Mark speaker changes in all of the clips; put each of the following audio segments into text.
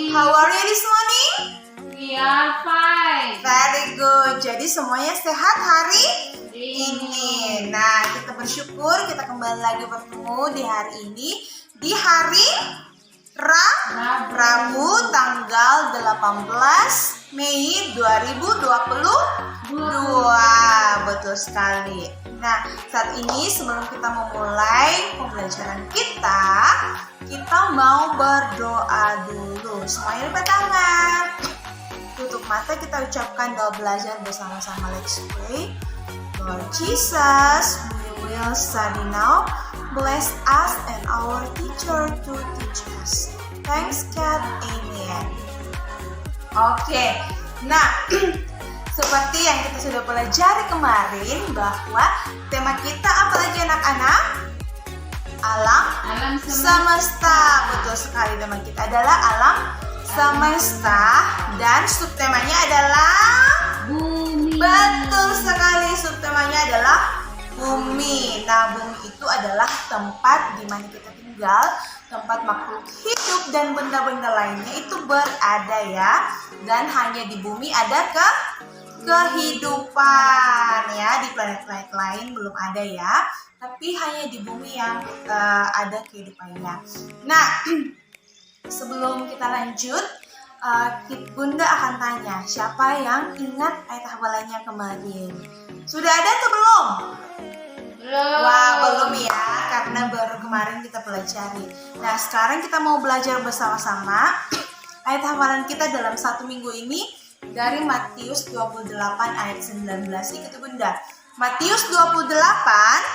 Speaker 1: How are you this morning?
Speaker 2: We are fine.
Speaker 1: Very good. Jadi semuanya sehat hari ini. Nah, kita bersyukur kita kembali lagi bertemu di hari ini, di hari Rabu tanggal 18 Mei 2022. Betul sekali. Nah, saat ini sebelum kita memulai pembelajaran kita mau berdoa dulu. Semuanya lipat tangan. Tutup mata, kita ucapkan doa belajar bersama-sama. Let's pray. Lord Jesus, we will study now. Bless us and our teacher to teach us. Thanks God, amen. Oke, nah seperti yang kita sudah pelajari kemarin bahwa tema kita apa lagi anak-anak? Alam semesta. Betul sekali, tema kita adalah alam semesta dan subtemanya adalah
Speaker 2: Bumi.
Speaker 1: betul sekali, subtemanya adalah bumi. Nah, bumi itu adalah tempat di mana kita tinggal, tempat makhluk hidup dan benda-benda lainnya itu berada ya. Dan hanya di bumi ada kehidupan ya, di planet-planet lain belum ada ya. Tapi hanya di bumi yang ada kehidupannya. Nah, sebelum kita lanjut, Bunda akan tanya, siapa yang ingat ayat hafalannya kemarin? Sudah ada atau belum?
Speaker 2: Belum.
Speaker 1: Wah, belum ya, karena baru kemarin kita pelajari. Nah, sekarang kita mau belajar bersama-sama ayat hafalan kita dalam satu minggu ini dari Matius 28 ayat 19. Ikuti Bunda. Matius 28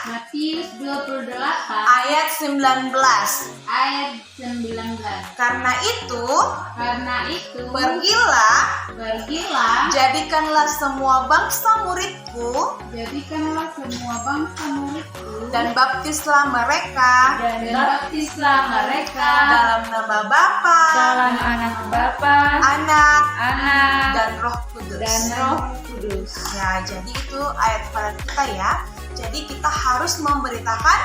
Speaker 1: ayat 19. Karena itu pergilah, jadikanlah semua bangsa muridku, dan baptislah mereka dalam nama Bapa, Anak, dan Roh Kudus. Ya, jadi itu ayat hafalan kita ya. Jadi kita harus memberitakan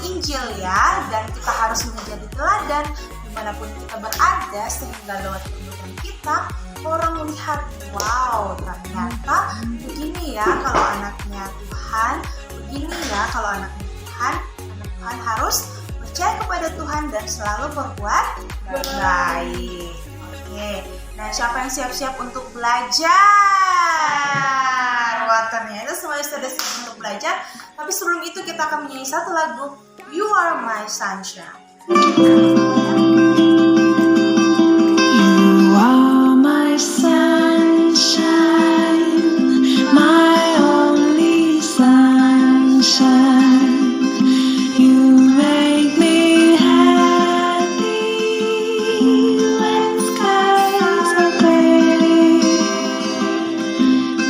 Speaker 1: Injil ya, dan kita harus menjadi teladan dimanapun kita berada, sehingga lewat perbuatan kita orang melihat, wow, ternyata begini ya kalau anaknya Tuhan, begini ya kalau anaknya Tuhan. Anak Tuhan harus percaya kepada Tuhan dan selalu berbuat baik. Oke, nah siapa yang siap-siap untuk belajar? Wah, ternyata semuanya sudah siap untuk belajar. Tapi sebelum itu kita akan menyanyi satu lagu, You Are My Sunshine.
Speaker 3: You are my sunshine, my only sunshine. You make me happy when skies are gray.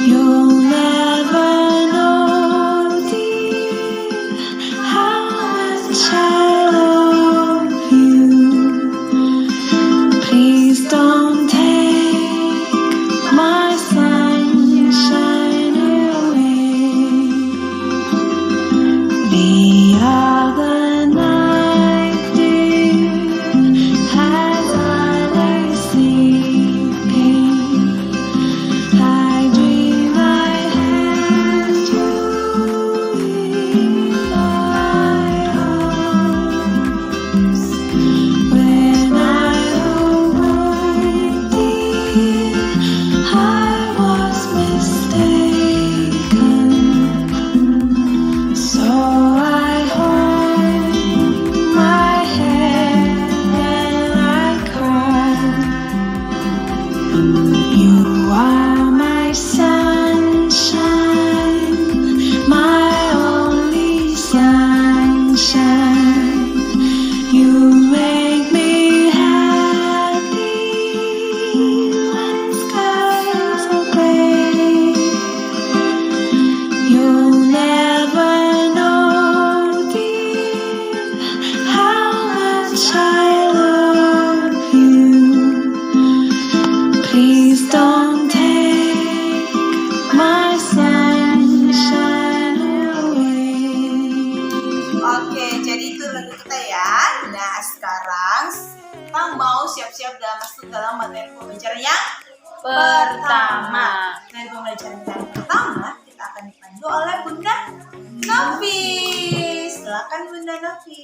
Speaker 3: You'll never know, dear, how much I love you. Please don't take my sunshine away. The other night, dear, as I lay sleeping, I dreamed I had you in my arms. When I awoke, dear, I was mistaken. So I hold my head and I cried. You are my sunshine, my only sunshine. You make me happy when skies are gray. You'll never know, dear, how much I love you. Please don't take my sunshine away.
Speaker 1: Oke, jadi itu lagu kita ya. Nah, sekarang kita mau siap-siap masuk dalam materi pembelajaran yang pertama. Materi pembelajaran yang pertama kita akan dipandu oleh Bunda Novi. Silakan Bunda Novi.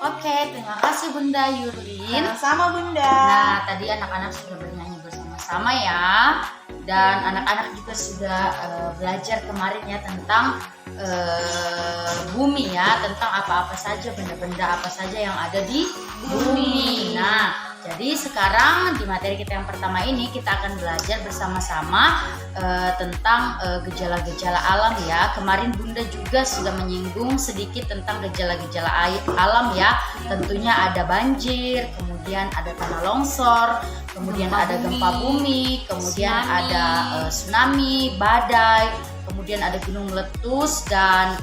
Speaker 2: Oke, terima kasih Bunda Yurlin.
Speaker 1: Sama Bunda.
Speaker 2: Nah, tadi anak-anak sudah bernyanyi bersama-sama ya. Dan anak-anak juga sudah belajar kemarin ya tentang bumi ya, tentang apa-apa saja, benda-benda apa saja yang ada di bumi. Nah, jadi sekarang di materi kita yang pertama ini kita akan belajar bersama-sama tentang gejala-gejala alam ya. Kemarin Bunda juga sudah menyinggung sedikit tentang gejala-gejala alam ya. Tentunya ada banjir, kemudian ada tanah longsor, kemudian ada gempa bumi, kemudian ada tsunami, badai, kemudian ada gunung meletus dan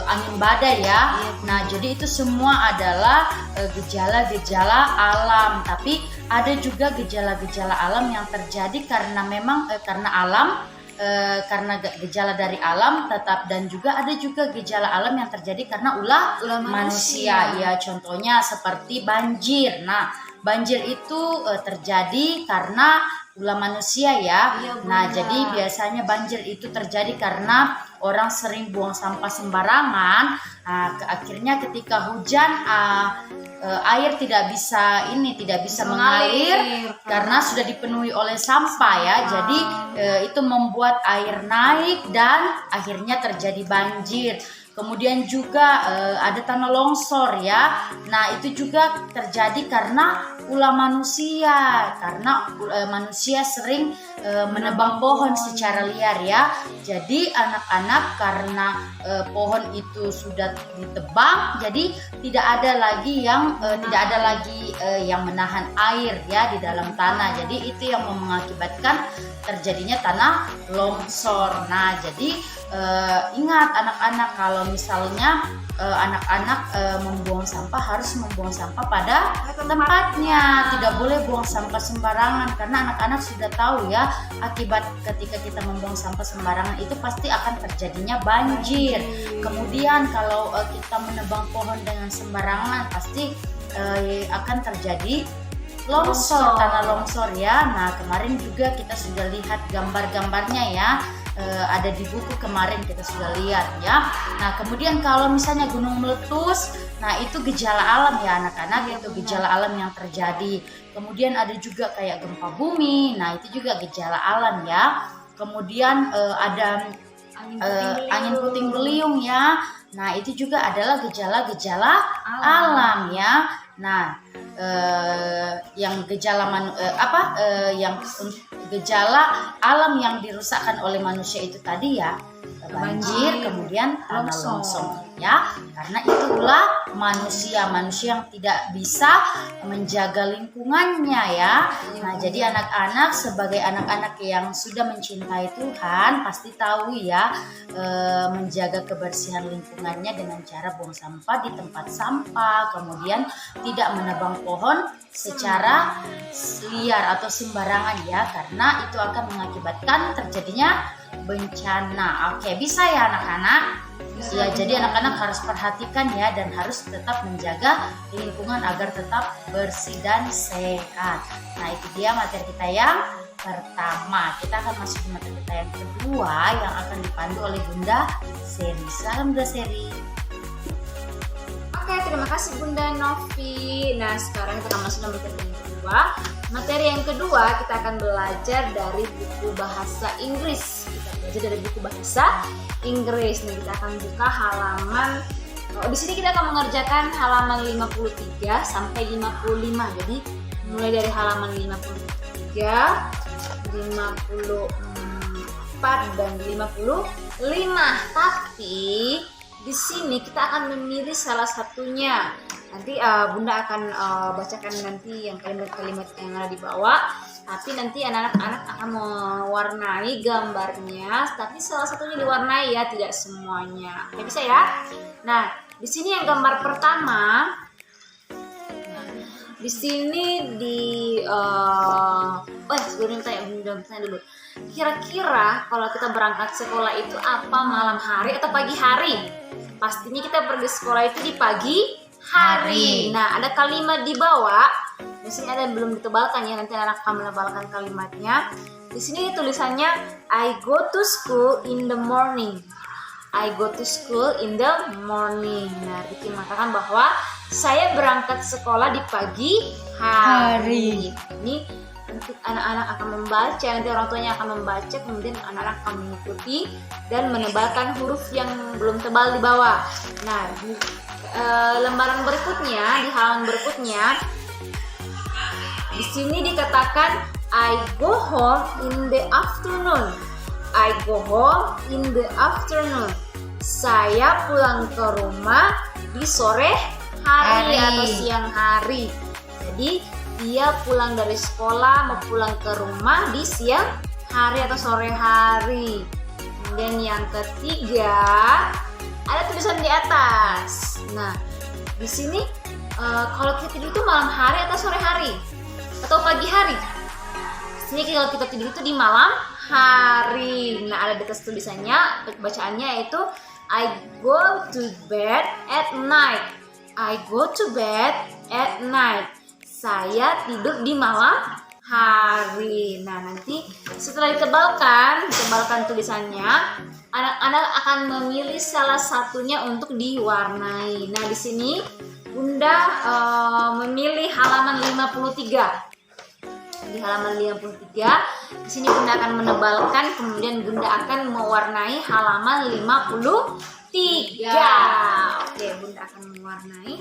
Speaker 2: angin badai ya. Nah, jadi itu semua adalah gejala-gejala alam. Tapi ada juga gejala-gejala alam yang terjadi karena memang karena alam, karena gejala dari alam tetap, dan juga ada juga gejala alam yang terjadi karena ulah manusia. Ya, contohnya seperti banjir. Nah, banjir itu terjadi karena ulah manusia ya. Nah, jadi biasanya banjir itu terjadi karena orang sering buang sampah sembarangan. Nah, akhirnya ketika hujan air tidak bisa mengalir karena sudah dipenuhi oleh sampah ya. Jadi itu membuat air naik dan akhirnya terjadi banjir. Kemudian juga ada tanah longsor ya. Nah, itu juga terjadi karena ulah manusia, karena manusia sering menebang pohon secara liar ya. Jadi anak-anak karena pohon itu sudah ditebang, jadi tidak ada lagi yang menahan air ya di dalam tanah. Jadi itu yang mengakibatkan terjadinya tanah longsor. Nah, jadi ingat anak-anak, kalau misalnya anak-anak membuang sampah harus membuang sampah pada tempatnya, tidak boleh buang sampah sembarangan, karena anak-anak sudah tahu ya akibat ketika kita membuang sampah sembarangan itu pasti akan terjadinya banjir. Kemudian kalau kita menebang pohon dengan sembarangan pasti akan terjadi longsor, tanah longsor ya. Nah, kemarin juga kita sudah lihat gambar-gambarnya ya. Ada di buku kemarin kita sudah lihat ya. Nah, kemudian kalau misalnya gunung meletus, nah itu gejala alam ya anak-anak, itu gejala alam yang terjadi. Kemudian ada juga kayak gempa bumi, nah itu juga gejala alam ya. Kemudian ada angin puting beliung ya. Nah, itu juga adalah gejala-gejala alam ya. Nah, yang gejala alam yang dirusakkan oleh manusia itu tadi ya banjir, kemudian tanah longsor ya, karena itulah manusia yang tidak bisa menjaga lingkungannya ya. Nah, jadi anak-anak sebagai anak-anak yang sudah mencintai Tuhan pasti tahu ya menjaga kebersihan lingkungannya dengan cara buang sampah di tempat sampah, kemudian tidak menebang pohon secara liar atau sembarangan ya, karena itu akan mengakibatkan terjadinya bencana. Oke, bisa ya anak-anak? Ya, jadi anak-anak harus perhatikan ya, dan harus tetap menjaga lingkungan agar tetap bersih dan sehat. Nah, itu dia materi kita yang pertama. Kita akan masuk ke materi kita yang kedua yang akan dipandu oleh Bunda Seri. Salam Bunda Seri.
Speaker 4: Oke, terima kasih Bunda Novi. Nah, sekarang kita akan masuk ke materi yang kedua. Materi yang kedua kita akan belajar dari buku bahasa Inggris. Kita belajar dari buku bahasa Inggris. Nih, kita akan buka halaman. Di sini kita akan mengerjakan halaman 53 sampai 55. Jadi mulai dari halaman 53, 54 dan 55. Tapi di sini kita akan memilih salah satunya. Nanti Bunda akan bacakan nanti yang kalimat-kalimat yang ada di bawah. Tapi nanti anak-anak akan mewarnai gambarnya. Tapi salah satunya diwarnai ya, tidak semuanya. Oke, bisa ya? Nah, di sini yang gambar pertama. Di sini sebelum tanya dulu. Kira-kira kalau kita berangkat sekolah itu apa, malam hari atau pagi hari? Pastinya kita pergi sekolah itu di pagi hari. Nah, ada kalimat di bawah. Di sini ada yang belum ditebalkan ya, nanti anak akan menebalkan kalimatnya. Di sini tulisannya I go to school in the morning. I go to school in the morning. Nah, Ricky mengatakan bahwa saya berangkat sekolah di pagi hari. Ini nanti anak-anak akan membaca, nanti orang tuanya akan membaca, kemudian anak-anak akan mengikuti dan menebalkan huruf yang belum tebal di bawah. Nah, di lembaran berikutnya, di halaman berikutnya, di sini dikatakan I go home in the afternoon. I go home in the afternoon. Saya pulang ke rumah di sore hari atau siang hari. Jadi dia pulang dari sekolah mau pulang ke rumah di siang hari atau sore hari. Kemudian yang ketiga ada tulisan di atas. Nah, di sini kalau kita tidur itu malam hari atau sore hari atau pagi hari? Di sini kalau kita tidur itu di malam hari. Nah, ada di atas tulisannya, bacaannya yaitu I go to bed at night. I go to bed at night. Saya tidur di malam hari. Nah, nanti setelah ditebalkan tulisannya, anak-anak akan memilih salah satunya untuk diwarnai. Nah, di sini Bunda memilih halaman 53. Di halaman 53, di sini Bunda akan menebalkan, kemudian Bunda akan mewarnai halaman 53. Oke, Bunda akan mewarnai.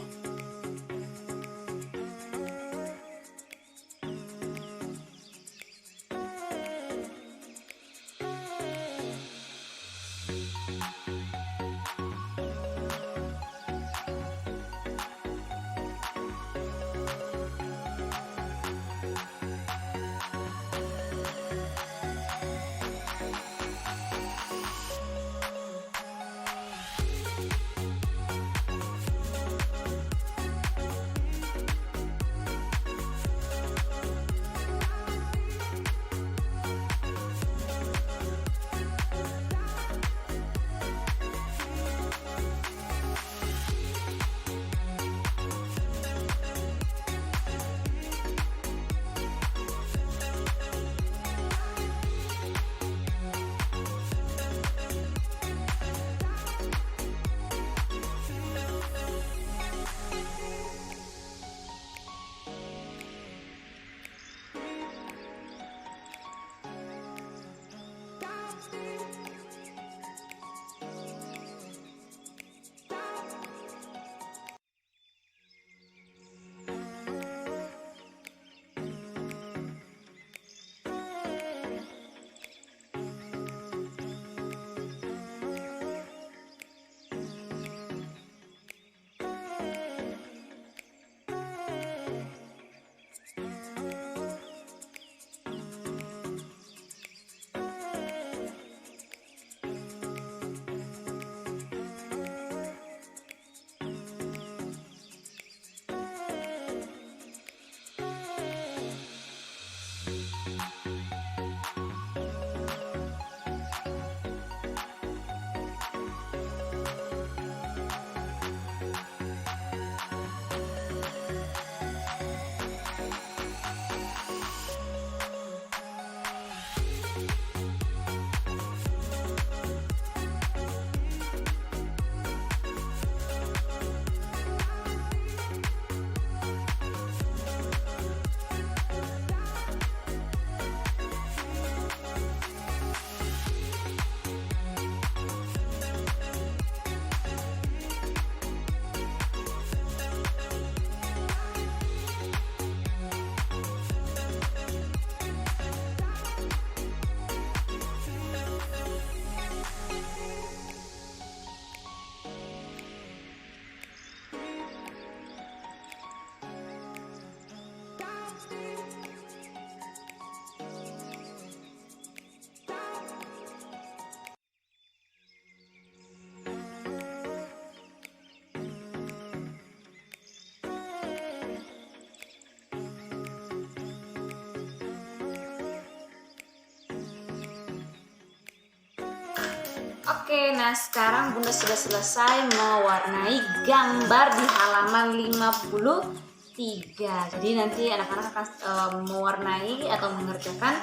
Speaker 4: Oke, nah sekarang Bunda sudah selesai mewarnai gambar di halaman 53. Jadi nanti anak-anak akan mewarnai atau mengerjakan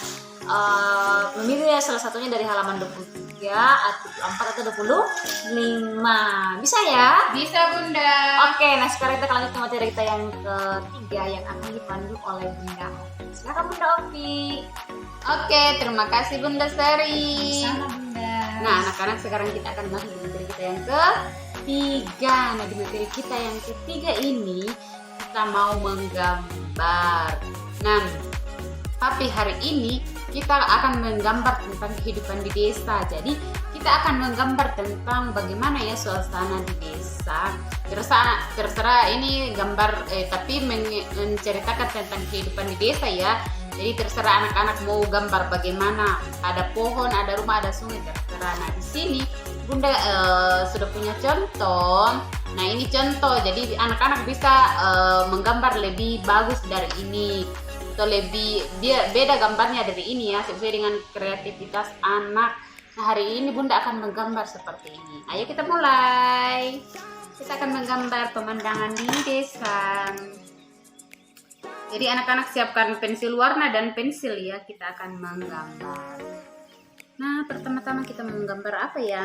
Speaker 4: memilih salah satunya dari halaman 23 atau 24 atau 25. Bisa ya?
Speaker 1: Bisa Bunda.
Speaker 4: Oke, nah sekarang kita lanjut ke materi kita yang ketiga yang akan dipandu oleh Bunda. Silakan Bunda Opi.
Speaker 1: Oke, terima kasih Bunda Sari.
Speaker 2: Sama Bunda.
Speaker 4: Nah, anak-anak sekarang kita akan masuk di materi kita yang ketiga. Nah, di materi kita yang ketiga ini kita mau menggambar. Nah, tapi hari ini kita akan menggambar tentang kehidupan di desa. Jadi, kita akan menggambar tentang bagaimana ya suasana di desa. Terserah ini gambar tapi menceritakan tentang kehidupan di desa ya. Jadi terserah anak-anak mau gambar bagaimana, ada pohon, ada rumah, ada sungai, terserah. Nah di sini Bunda sudah punya contoh. Nah ini contoh, jadi anak-anak bisa menggambar lebih bagus dari ini atau lebih beda gambarnya dari ini ya, sesuai dengan kreativitas anak. Nah hari ini Bunda akan menggambar seperti ini. Ayo kita mulai. Kita akan menggambar pemandangan di desa. Jadi anak-anak siapkan pensil warna dan pensil ya, kita akan menggambar. Nah, pertama-tama kita menggambar apa ya?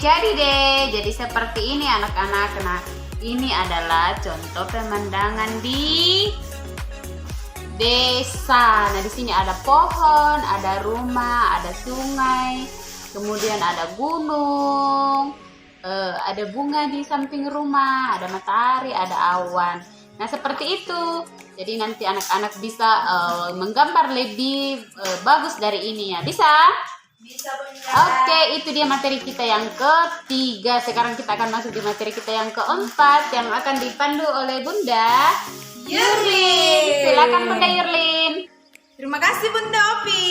Speaker 4: jadi deh. Jadi seperti ini anak-anak. Nah, ini adalah contoh pemandangan di desa. Nah, di sini ada pohon, ada rumah, ada sungai, kemudian ada gunung, ada bunga di samping rumah, ada matahari, ada awan. Nah, seperti itu. Jadi nanti anak-anak bisa menggambar lebih bagus dari ini ya. Bisa?
Speaker 1: Bisa Bunda.
Speaker 4: Oke, itu dia materi kita yang ketiga. Sekarang kita akan masuk di materi kita yang keempat yang akan dipandu oleh Bunda Yurlin. Silakan Bunda Yurlin.
Speaker 1: Terima kasih Bunda Opi.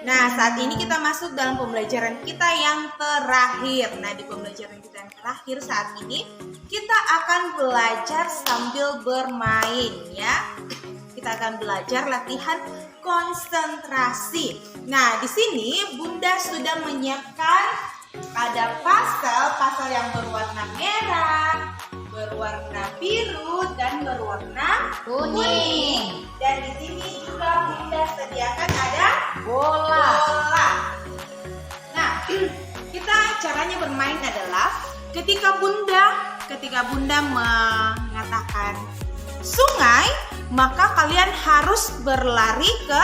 Speaker 1: Nah, saat ini kita masuk dalam pembelajaran kita yang terakhir. Nah, di pembelajaran kita yang terakhir saat ini kita akan belajar sambil bermain ya. Kita akan belajar latihan konsentrasi. Nah, di sini Bunda sudah menyiapkan ada pastel yang berwarna merah, berwarna biru dan berwarna kuning. Dan di sini juga Bunda sediakan ada bola. Nah, kita caranya bermain adalah ketika Bunda mengatakan sungai, maka kalian harus berlari ke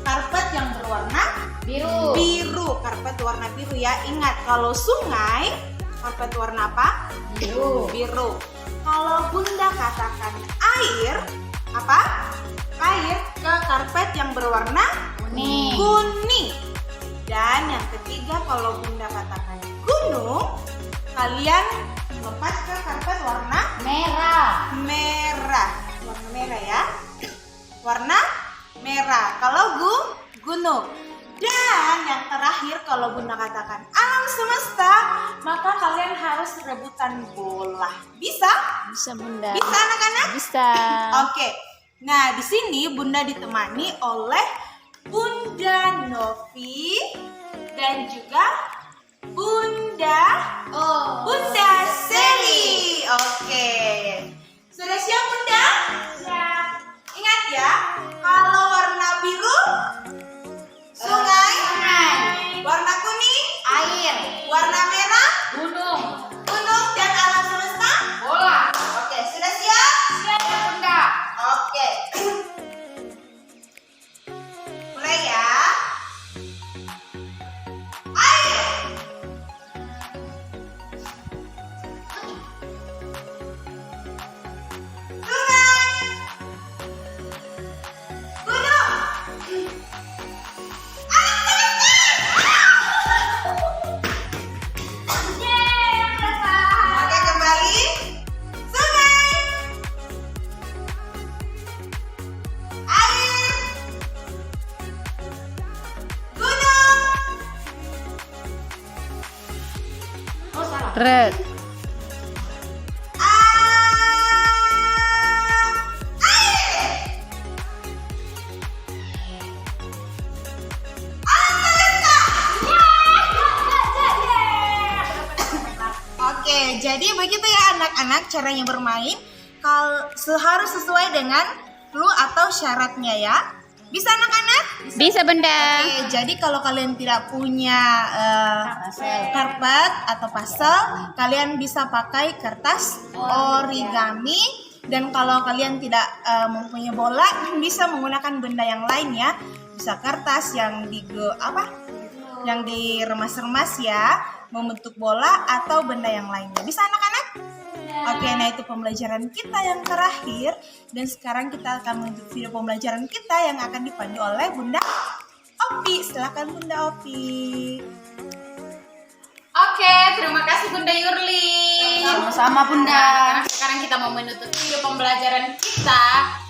Speaker 1: karpet yang berwarna biru. Karpet warna biru ya. Ingat, kalau sungai karpet warna apa? Biru. Kalau Bunda katakan air, apa? Air ke karpet yang berwarna kuning. Dan yang ketiga, kalau Bunda katakan gunung, kalian lompat ke karpet warna
Speaker 2: Merah.
Speaker 1: warna merah ya, warna merah kalau gunung. Dan yang terakhir, kalau Bunda katakan alam semesta, maka kalian harus rebutan bola. Bisa?
Speaker 4: Bisa Bunda.
Speaker 1: Bisa anak-anak?
Speaker 4: Bisa.
Speaker 1: Oke. Nah, di sini Bunda ditemani oleh Bunda Novi dan juga Bunda Seli. Oke. Sudah siap Bunda? Siap. Ingat ya, kalau warna biru sungai, warna kuning
Speaker 2: Air.
Speaker 1: warna merah
Speaker 2: Gunung.
Speaker 1: gunung, dan alam semesta
Speaker 2: Bola.
Speaker 1: Oke, sudah siap?
Speaker 2: Siap ya Bunda.
Speaker 1: Oke. Mulai ya. Air. Sungai. Gunung. Oke, kembali. Sungai. Air. Gunung.
Speaker 2: Oh salah.
Speaker 4: Red.
Speaker 1: Air. Oke, jadi begitu ya anak-anak caranya bermain. Harus sesuai dengan clue atau syaratnya ya. Bisa anak-anak?
Speaker 4: Bisa Bunda.
Speaker 1: Oke, jadi kalau kalian tidak punya karpet atau pastel, kalian bisa pakai kertas origami. Dan kalau kalian tidak mempunyai bola, bisa menggunakan benda yang lain ya. Bisa kertas yang yang diremas-remas ya, membentuk bola atau benda yang lainnya. Bisa anak-anak? Oke, nah itu pembelajaran kita yang terakhir. Dan sekarang kita akan menuju video pembelajaran kita yang akan dipandu oleh Bunda Opi. Silakan Bunda Opi.
Speaker 4: Oke, terima kasih Bunda Yurlin.
Speaker 2: Sama-sama Bunda.
Speaker 4: Nah, sekarang kita mau menutup video pembelajaran kita.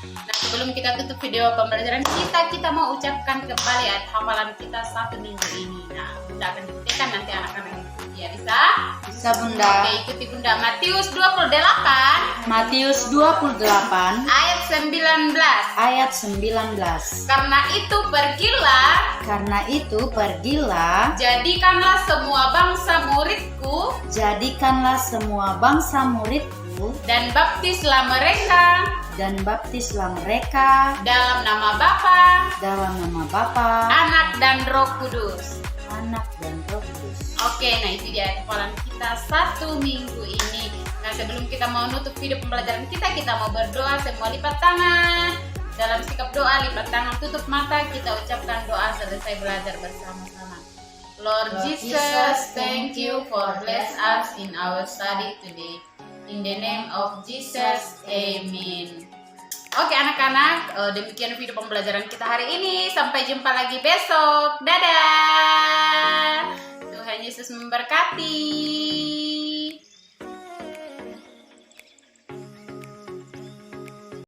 Speaker 4: Nah, sebelum kita tutup video pembelajaran kita mau ucapkan kembali hafalan kita 1 minggu ini. Nah, Bunda akan dikatakan nanti anak-anak ikuti ya, bisa?
Speaker 2: Bisa Bunda.
Speaker 4: Oke, ikuti Bunda. Matius 28
Speaker 2: Matius 28
Speaker 4: ayat 19.
Speaker 2: ayat 19.
Speaker 4: Karena itu pergilah, jadikanlah semua bangsa muridku, dan baptislah mereka dalam nama Bapa, Anak dan Roh Kudus.
Speaker 2: Anak dan Roh Kudus.
Speaker 4: Oke,
Speaker 5: Oke, nah itu dia hafalan kita 1 minggu ini. Nah sebelum kita mau nutup video pembelajaran kita mau berdoa. Semua lipat tangan. Dalam sikap doa, lipat tangan, tutup mata, kita ucapkan doa selesai belajar bersama-sama. Lord Jesus, thank you for bless us in our study today. In the name of Jesus, Amen. Oke anak-anak, demikian video pembelajaran kita hari ini. Sampai jumpa lagi besok. Dadah. Tuhan Yesus memberkati.